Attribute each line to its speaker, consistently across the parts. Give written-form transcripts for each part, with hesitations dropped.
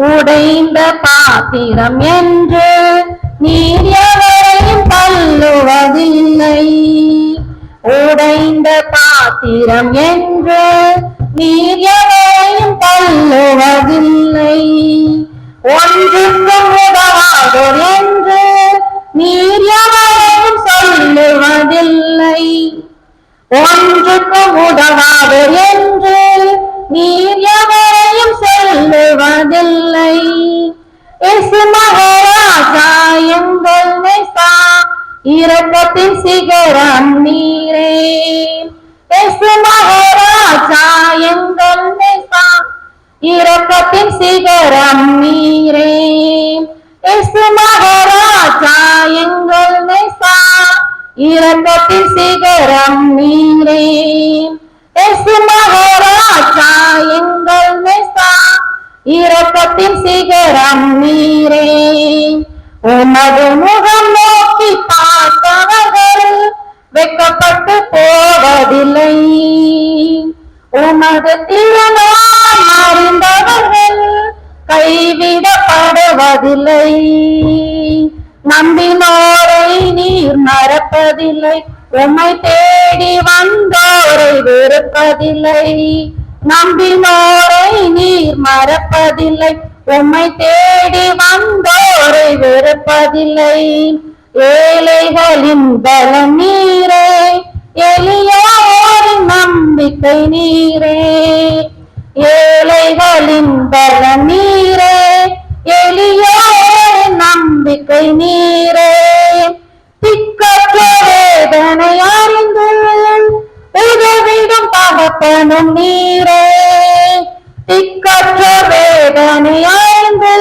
Speaker 1: உடைந்த பாத்திரம் என்று நீர் எவரையும் தள்ளுவதில்லை. உடைந்த பாத்திரம் என்று நீர் எவரையும் தள்ளுவதில்லை. ஒன்றுக்கும் உதவாதோர் என்று நீர் எவரையும் சொல்லுவதில்லை. ஒன்றுக்கும் உதவாதோர் என்று நீர் எவரையும் சொல்லுவதில்லை. இயேசு மகாராஜா எங்கள் நேசா, இரக்கத்தின் சிகரம் நீரே. இயேசு மகாராஜா எங்கள் நேசா, இரக்கத்தின் சிகரம் நீரே. இயேசு மகாராஜா எங்கள் நேசா, இரக்கத்தின் சிகரம் நீரே. இயேசு மகாராஜா எங்கள் நேசா, இரக்கத்தின் சிகரம் நீரே. உமது முகம் நோக்கி பார்த்தவர்கள் வெட்கப்பட்டு போவதில்லை. உமது திருநாமம் அறிந்தவர்கள் கைவிடப்படுவதில்லை. நம்பினோரை நீர் மறப்பதில்லை. உம்மை தேடி வந்தோரை வெறுப்பதில்லை. நம்பினோரை நீர் மறப்பதில்லை. உம்மை தேடி வந்தோரை வெறுப்பதில்லை. ஏழைகளின் பலம் நீரே, எளியோரின் நம்பிக்கை நீரே. ஏழைகளின் பலம் நீரே, எளியோரின் நம்பிக்கை நீரே. திக்கற்ற வேதனை அறிந்து உதவிடும் தகப்பனும் நீரே. திக்கற்ற வேதனை அறிந்து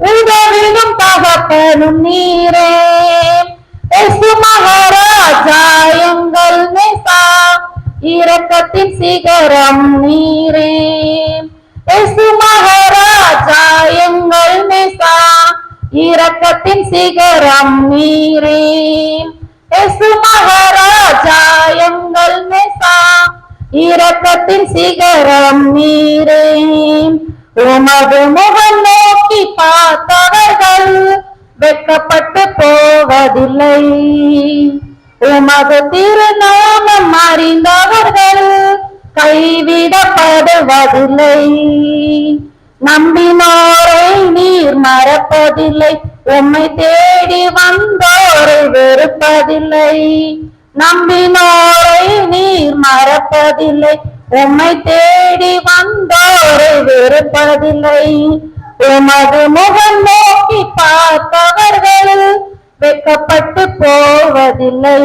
Speaker 1: உதவிடும் தகப்பனும் நீரே. இயேசு மகாராஜா எங்கள் நேசா, இரக்கத்தின் சிகரம் நீரே. இயேசு மகாராஜா எங்கள் நேசா, இரக்கத்தின் சிகரம் நீரே. இயேசு மகாராஜா எங்கள் நேசா, இரக்கத்தின் சிகரம் நீரே. உமது முகம் நோக்கி பார்த்தவர்கள் வெட்கப்பட்டு போவதில்லை. உமது திருநாமம் அறிந்தவர்கள் கைவிடப்படுவதில்லை. நம்பினோரை நீர் மறப்பதில்லை. உம்மை தேடி வந்தோரை வெறுப்பதில்லை. நம்பினோரை நீர் மறப்பதில்லை. உம்மை தேடி வந்தோரை வெறுப்பதில்லை. உமது முகம் நோக்கி பார்த்தவர்கள் வெட்கப்பட்டு போவதில்லை.